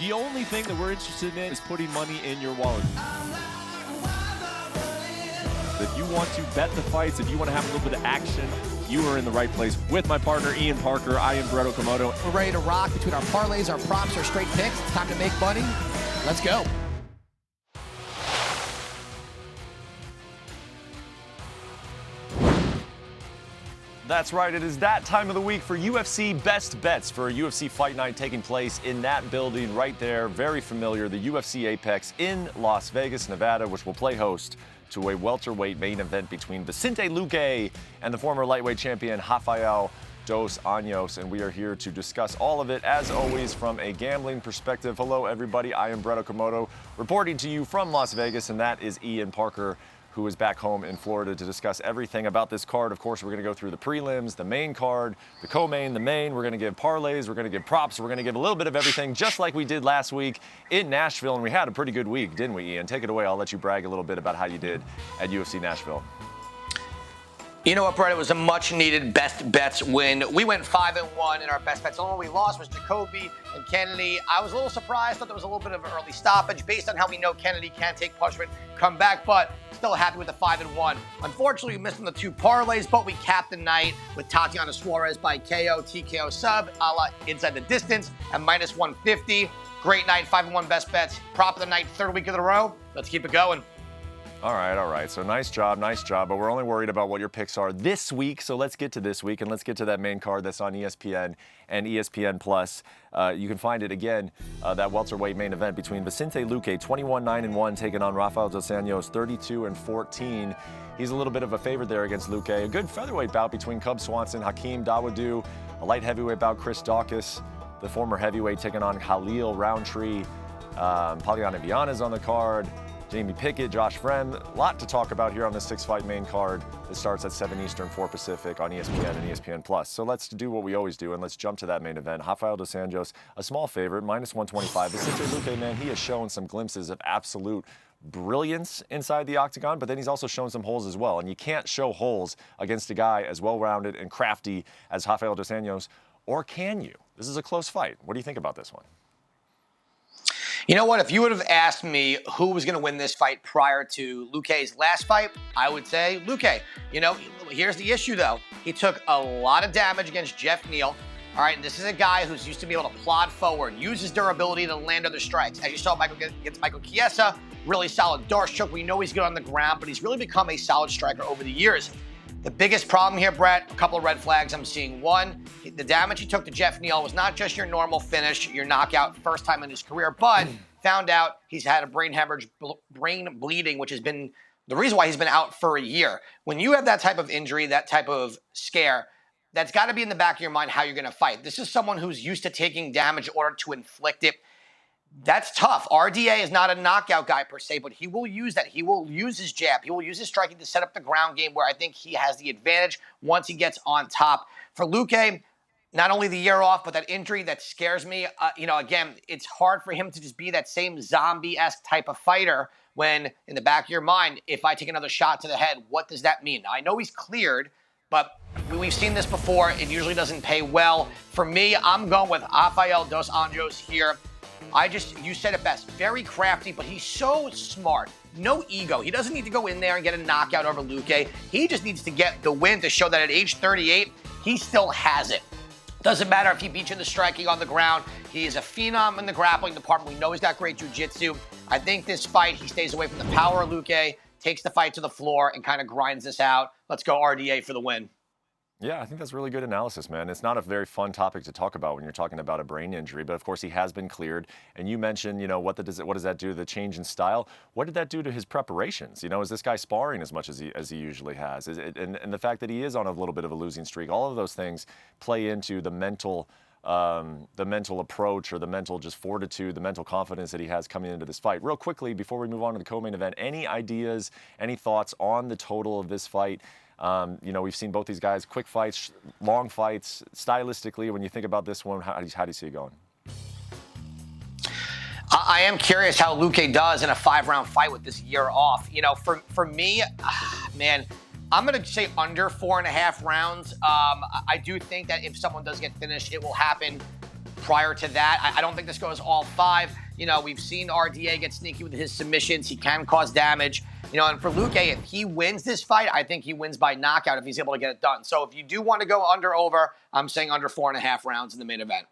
The only thing that we're interested in is putting money in your wallet. If you want to bet the fights, if you want to have a little bit of action, you are in the right place. With my partner, Ian Parker, I am Brett Okamoto. We're ready to rock between our parlays, our props, our straight picks. It's time to make money. Let's go. That's right, it is that time of the week for UFC Best Bets for a UFC Fight Night taking place in that building right there. Very familiar, the UFC Apex in Las Vegas, Nevada, which will play host to a welterweight main event between Vicente Luque and the former lightweight champion Rafael Dos Anjos. And we are here to discuss all of it, as always, from a gambling perspective. Hello, everybody. I am Brett Okamoto, reporting to you from Las Vegas, and that is Ian Parker, who is back home in Florida to discuss everything about this card. Of course, we're going to go through the prelims, the main card, the co-main, the main. We're going to give parlays. We're going to give props. We're going to give a little bit of everything, just like we did last week in Nashville. And we had a pretty good week, didn't we, Ian? Take it away. I'll let you brag a little bit about how you did at UFC Nashville. You know what, Brett? It was a much-needed best bets win. We went 5-1 in our best bets. The only one we lost was Jacoby and Kennedy. I was a little surprised. Thought there was a little bit of an early stoppage based on how we know Kennedy can take punishment, come back, but still happy with the 5-1. Unfortunately, we missed on the two parlays, but we capped the night with Tatiana Suarez by KO, TKO sub, a la Inside the Distance at -150. Great night, 5-1 best bets. Prop of the night, third week in a row. Let's keep it going. All right. So nice job. But we're only worried about what your picks are this week. So let's get to this week, and let's get to that main card that's on ESPN and ESPN Plus. You can find it again, that welterweight main event between Vicente Luque, 21-9-1, taking on Rafael Dos Anjos, 32-14. He's a little bit of a favorite there against Luque. A good featherweight bout between Cub Swanson, Hakeem, Dawodu. A light heavyweight bout, Chris Daucus, the former heavyweight, taking on Khalil, Roundtree. Pollyanna Vienna's on the card. Jamie Pickett, Josh Friend, a lot to talk about here on this six-fight main card. It starts at 7 Eastern, 4 Pacific on ESPN and ESPN Plus. So let's do what we always do, and let's jump to that main event. Rafael Dos Anjos, a small favorite, -125. Vicente Luque, man, he has shown some glimpses of absolute brilliance inside the octagon, but then he's also shown some holes as well. And you can't show holes against a guy as well-rounded and crafty as Rafael Dos Anjos, or can you? This is a close fight. What do you think about this one? You know what? If you would have asked me who was going to win this fight prior to Luque's last fight, I would say Luque. You know, here's the issue, though. He took a lot of damage against Jeff Neal. All right, and this is a guy who's used to be able to plod forward, use his durability to land other strikes. As you saw against Michael Chiesa, really solid Darce choke. We know he's good on the ground, but he's really become a solid striker over the years. The biggest problem here, Brett, a couple of red flags I'm seeing. One, the damage he took to Jeff Neal was not just your normal finish, your knockout, first time in his career, but found out he's had a brain hemorrhage, brain bleeding, which has been the reason why he's been out for a year. When you have that type of injury, that type of scare, that's got to be in the back of your mind how you're going to fight. This is someone who's used to taking damage in order to inflict it. That's tough. RDA is not a knockout guy per se, but he will use that. He will use his jab. He will use his striking to set up the ground game where I think he has the advantage once he gets on top. For Luque, not only the year off, but that injury that scares me. Again, it's hard for him to just be that same zombie-esque type of fighter when in the back of your mind, if I take another shot to the head, what does that mean? Now, I know he's cleared, but we've seen this before. It usually doesn't pay well. For me, I'm going with Rafael Dos Anjos here. You said it best, very crafty, but he's so smart. No ego. He doesn't need to go in there and get a knockout over Luque. He just needs to get the win to show that at age 38, he still has it. Doesn't matter if he beats you in the striking on the ground. He is a phenom in the grappling department. We know he's got great jiu-jitsu. I think this fight, he stays away from the power of Luque, takes the fight to the floor, and kind of grinds this out. Let's go RDA for the win. Yeah, I think that's really good analysis, man. It's not a very fun topic to talk about when you're talking about a brain injury, but of course he has been cleared. And you mentioned, what does that do? The change in style. What did that do to his preparations? Is this guy sparring as much as he usually has? And the fact that he is on a little bit of a losing streak, all of those things play into the mental approach or the mental just fortitude, the mental confidence that he has coming into this fight. Real quickly, before we move on to the co-main event, any ideas, any thoughts on the total of this fight? We've seen both these guys, quick fights, long fights. Stylistically, when you think about this one, how do you see it going? I am curious how Luque does in a 5-round fight with this year off. For me, man, I'm going to say under 4.5 rounds. I do think that if someone does get finished, it will happen prior to that. I don't think this goes all 5. You know, we've seen RDA get sneaky with his submissions. He can cause damage. You know, and for Luque, if he wins this fight, I think he wins by knockout if he's able to get it done. So if you do want to go under/over, I'm saying under 4.5 rounds in the main event.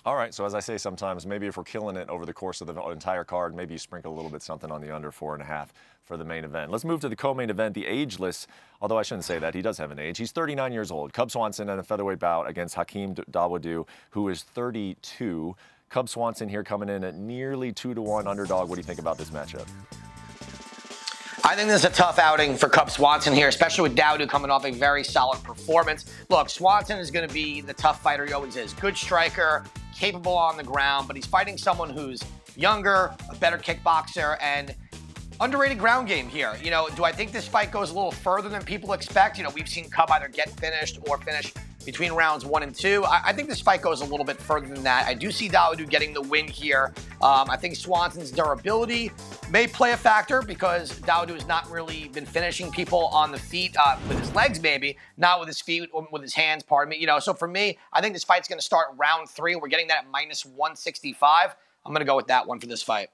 All right, so as I say sometimes, maybe if we're killing it over the course of the entire card, maybe you sprinkle a little bit something on the under 4.5 for the main event. Let's move to the co-main event, the ageless, although I shouldn't say that, he does have an age. He's 39 years old. Cub Swanson in a featherweight bout against Hakeem Dawodu, who is 32. Cub Swanson here coming in at nearly 2-1 underdog. What do you think about this matchup? I think this is a tough outing for Cub Swanson here, especially with Dawodu coming off a very solid performance. Look, Swanson is going to be the tough fighter he always is. Good striker, capable on the ground, but he's fighting someone who's younger, a better kickboxer, and underrated ground game here. You know, do I think this fight goes a little further than people expect? You know, we've seen Cub either get finished or finish between rounds 1 and 2. I think this fight goes a little bit further than that. I do see Dawodu getting the win here. I think Swanson's durability may play a factor because Dawodu has not really been finishing people on the feet, with his legs maybe, not with his feet or with his hands, pardon me. You know, so for me, I think this fight's going to start round 3. We're getting that at -165. I'm going to go with that one for this fight.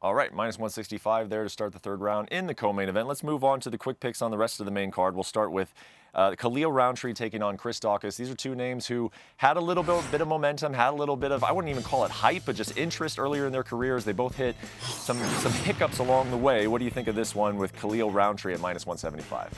All right, -165 there to start the 3rd round in the co-main event. Let's move on to the quick picks on the rest of the main card. We'll start with Khalil Roundtree taking on Chris Daucus. These are two names who had a little bit of momentum, had a little bit of, I wouldn't even call it hype, but just interest earlier in their careers. They both hit some hiccups along the way. What do you think of this one with Khalil Roundtree at -175?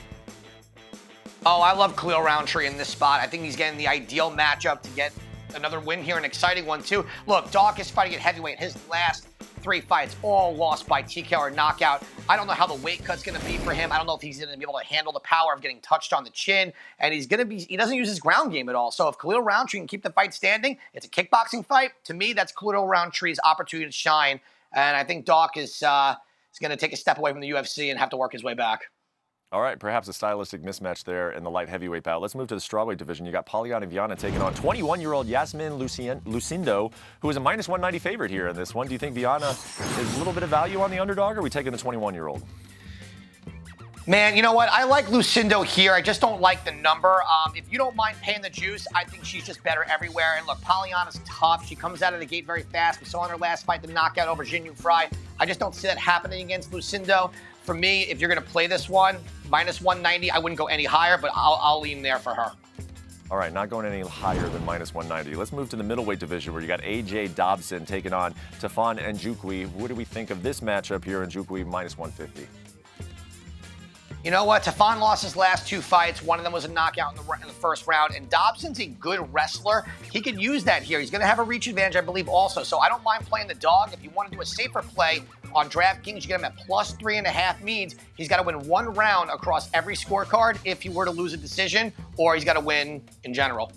Oh, I love Khalil Roundtree in this spot. I think he's getting the ideal matchup to get another win here, an exciting one too. Look, Daucus fighting at heavyweight. His last 3 fights, all lost by TKO or knockout. I don't know how the weight cut's going to be for him. I don't know if he's going to be able to handle the power of getting touched on the chin. And he doesn't use his ground game at all. So if Khalil Roundtree can keep the fight standing, it's a kickboxing fight. To me, that's Khalil Roundtree's opportunity to shine. And I think Daucus is going to take a step away from the UFC and have to work his way back. All right, perhaps a stylistic mismatch there in the light heavyweight bout. Let's move to the strawweight division. You got Pollyanna and Vienna taking on 21-year-old Yasmin Lucindo, who is a -190 favorite here in this one. Do you think Vienna is a little bit of value on the underdog, or are we taking the 21-year-old? Man, you know what? I like Lucindo here. I just don't like the number. If you don't mind paying the juice, I think she's just better everywhere. And look, Pollyanna's tough. She comes out of the gate very fast. We saw in her last fight the knockout over Jinh Yu Fry. I just don't see that happening against Lucindo. For me, if you're going to play this one, -190, I wouldn't go any higher, but I'll lean there for her. All right, not going any higher than -190. Let's move to the middleweight division where you got AJ Dobson taking on Tafon Njoukwi. What do we think of this matchup here? Njoukwi -150. You know what? Tafon lost his last 2 fights. One of them was a knockout in the first round. And Dobson's a good wrestler. He could use that here. He's going to have a reach advantage, I believe, also. So I don't mind playing the dog. If you want to do a safer play on DraftKings, you get him at +3.5 means he's got to win 1 round across every scorecard if he were to lose a decision, or he's got to win in general.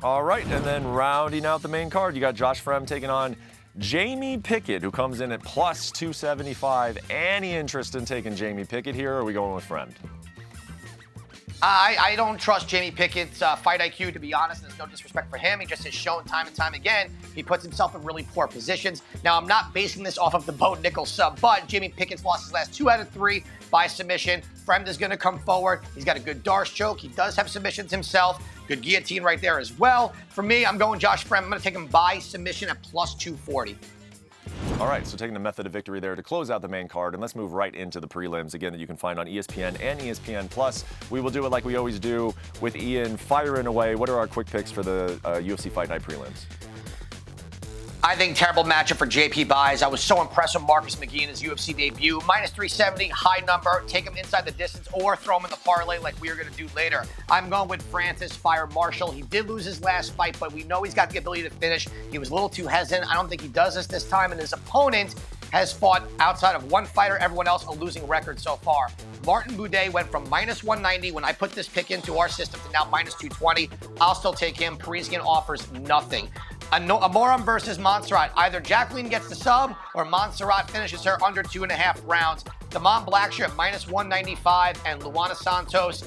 All right, and then rounding out the main card, you got Josh Fremd taking on Jamie Pickett, who comes in at +275. Any interest in taking Jamie Pickett here, or are we going with Fremd? I don't trust Jamie Pickett's fight IQ, to be honest. There's no disrespect for him. He just has shown time and time again he puts himself in really poor positions. Now, I'm not basing this off of the Bo Nichols sub, but Jamie Pickett's lost his last 2 out of 3 by submission. Fremd is going to come forward. He's got a good Darce choke. He does have submissions himself. Good guillotine right there as well. For me, I'm going Josh Fremd. I'm going to take him by submission at +240. All right, so taking the method of victory there to close out the main card, and let's move right into the prelims, again, that you can find on ESPN and ESPN+. We will do it like we always do with Ian firing away. What are our quick picks for the UFC Fight Night prelims? I think terrible matchup for JP Buys. I was so impressed with Marcus McGee in his UFC debut. -370, high number. Take him inside the distance or throw him in the parlay like we are going to do later. I'm going with Francis Fire Marshall. He did lose his last fight, but we know he's got the ability to finish. He was a little too hesitant. I don't think he does this time, and his opponent has fought outside of one fighter, everyone else a losing record so far. Martin Boudet went from -190 when I put this pick into our system to now -220. I'll still take him. Parisian offers nothing. Amoram versus Montserrat. Either Jacqueline gets the sub or Montserrat finishes her under 2.5 rounds. Damon Blackshear at -195 and Luana Santos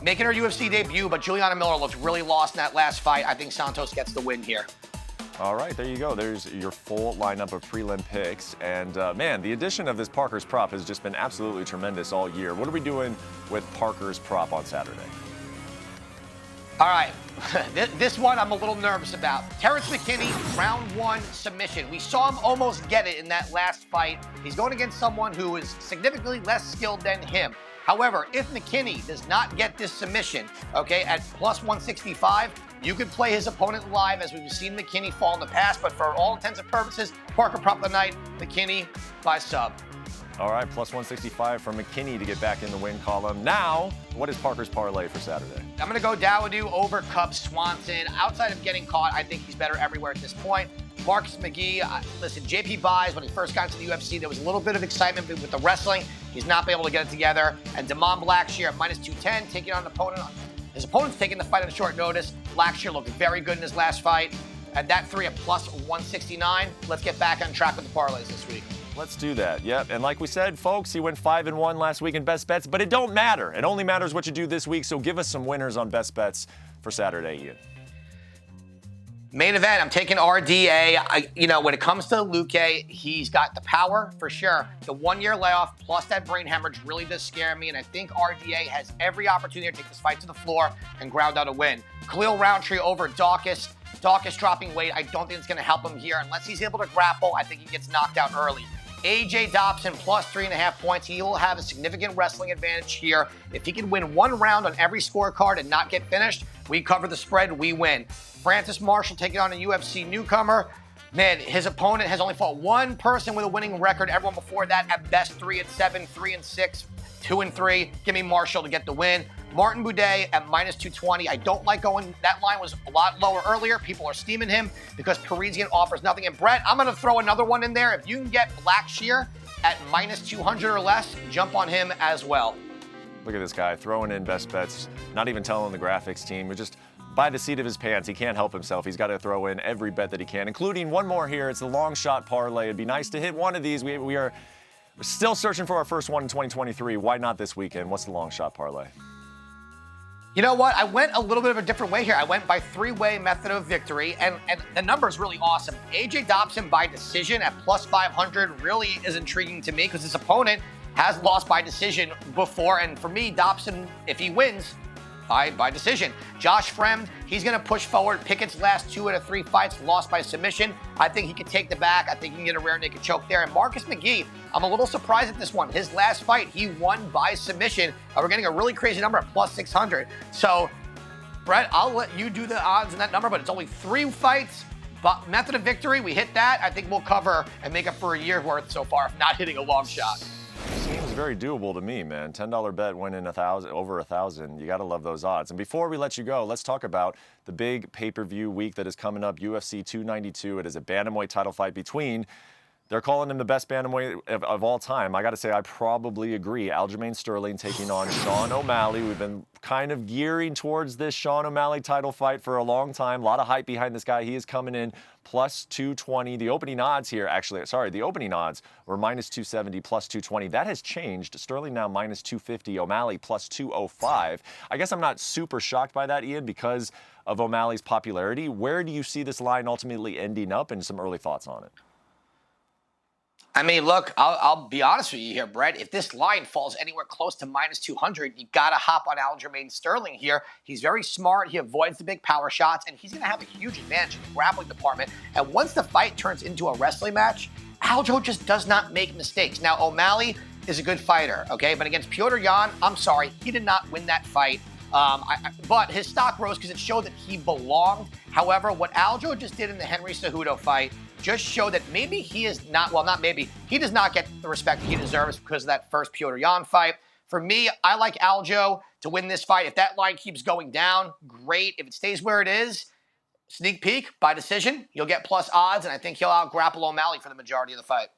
making her UFC debut, but Juliana Miller looked really lost in that last fight. I think Santos gets the win here. All right, there you go. There's your full lineup of prelim picks. And, man, the addition of this Parker's Prop has just been absolutely tremendous all year. What are we doing with Parker's Prop on Saturday? All right, this one I'm a little nervous about. Terrence McKinney, round 1 submission. We saw him almost get it in that last fight. He's going against someone who is significantly less skilled than him. However, if McKinney does not get this submission, okay, at plus 165, you could play his opponent live, as we've seen McKinney fall in the past. But for all intents and purposes, Parker prop the night, McKinney by sub. All right, plus 165 for McKinney to get back in the win column. Now, what is Parker's parlay for Saturday? I'm going to go Dawodu over Cub Swanson. Outside of getting caught, I think he's better everywhere at this point. Marcus McGee, listen, JP Buys, when he first got into the UFC, there was a little bit of excitement with the wrestling. He's not been able to get it together. And Damon Blackshear at minus 210, taking on an opponent. His opponent's taking the fight on short notice. Blackshear looked very good in his last fight. At that 3 at plus 169, let's get back on track with the parlays this week. Let's do that. Yep. And like we said, folks, he went 5-1 last week in best bets, but it don't matter. It only matters what you do this week. So give us some winners on best bets for Saturday, Ian. Main event, I'm taking RDA. When it comes to Luque, he's got the power for sure. The 1-year layoff plus that brain hemorrhage really does scare me, and I think RDA has every opportunity to take this fight to the floor and ground out a win. Khalil Roundtree over Daucus. Daucus dropping weight. I don't think it's going to help him here. Unless he's able to grapple, I think he gets knocked out early. AJ Dobson plus 3.5 points. He will have a significant wrestling advantage here. If he can win 1 round on every scorecard and not get finished, we cover the spread, we win. Francis Marshall taking on a UFC newcomer. Man, his opponent has only fought 1 person with a winning record. Everyone before that at best 3-7, 3-6, 2-3. Give me Marshall to get the win. Martin Boudet at minus 220. I don't like going. That line was a lot lower earlier. People are steaming him because Parisian offers nothing. And Brett, I'm going to throw another one in there. If you can get Blackshear at minus 200 or less, jump on him as well. Look at this guy throwing in best bets, not even telling the graphics team. We're just by the seat of his pants. He can't help himself. He's got to throw in every bet that he can, including one more here. It's the Longshot Parlay. It'd be nice to hit one of these. We're still searching for our first one in 2023. Why not this weekend? What's the Longshot Parlay? You know what? I went a little bit of a different way here. I went by 3-way method of victory, and the number is really awesome. AJ Dobson by decision at plus 500 really is intriguing to me because his opponent has lost by decision before, and for me, Dobson, if he wins, by decision. Josh Fremd, he's going to push forward. Pickett's last 2 out of 3 fights lost by submission. I think he can take the back. I think he can get a rear naked choke there. And Marcus McGee, I'm a little surprised at this one. His last fight, he won by submission. We're getting a really crazy number at plus 600. So, Brett, I'll let you do the odds in that number, but it's only 3 fights. But method of victory, we hit that. I think we'll cover and make up for a year's worth so far, if not hitting a long shot. Seems very doable to me, man. $10 bet winning over 1,000. You got to love those odds. And before we let you go, let's talk about the big pay-per-view week that is coming up, UFC 292. It is a bantamweight title fight between, they're calling him the best bantamweight of all time. I got to say, I probably agree. Aljamain Sterling taking on Sean O'Malley. We've been kind of gearing towards this Sean O'Malley title fight for a long time. A lot of hype behind this guy. He is coming in plus 220. The opening odds here, the opening odds were minus 270, plus 220. That has changed. Sterling now minus 250, O'Malley plus 205. I guess I'm not super shocked by that, Ian, because of O'Malley's popularity. Where do you see this line ultimately ending up, and some early thoughts on it? I mean, look, I'll be honest with you here, Brett. If this line falls anywhere close to minus 200, you got to hop on Aljamain Sterling here. He's very smart. He avoids the big power shots, and he's going to have a huge advantage in the grappling department. And once the fight turns into a wrestling match, Aljo just does not make mistakes. Now, O'Malley is a good fighter, okay? But against Petr Yan, I'm sorry, he did not win that fight. But his stock rose because it showed that he belonged. However, what Aljo just did in the Henry Cejudo fight just showed that maybe he is not, well, not maybe, he does not get the respect he deserves because of that first Petr Yan fight. For me, I like Aljo to win this fight. If that line keeps going down, great. If it stays where it is, sneak peek by decision, you'll get plus odds, and I think he'll out-grapple O'Malley for the majority of the fight.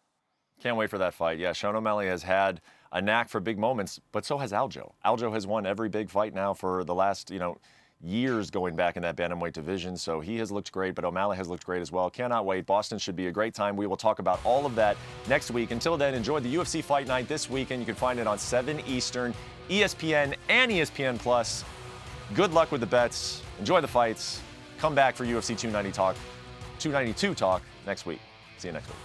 Can't wait for that fight. Yeah, Sean O'Malley has had a knack for big moments, but so has Aljo. Aljo has won every big fight now for the last, years going back in that bantamweight division, so he has looked great, but O'Malley has looked great as well. Cannot wait. Boston should be a great time. We will talk about all of that next week. Until then, enjoy the UFC Fight Night this weekend. You can find it on 7 Eastern, ESPN, and ESPN Plus. Good luck with the bets. Enjoy the fights. Come back for UFC 292 talk next week. See you next week.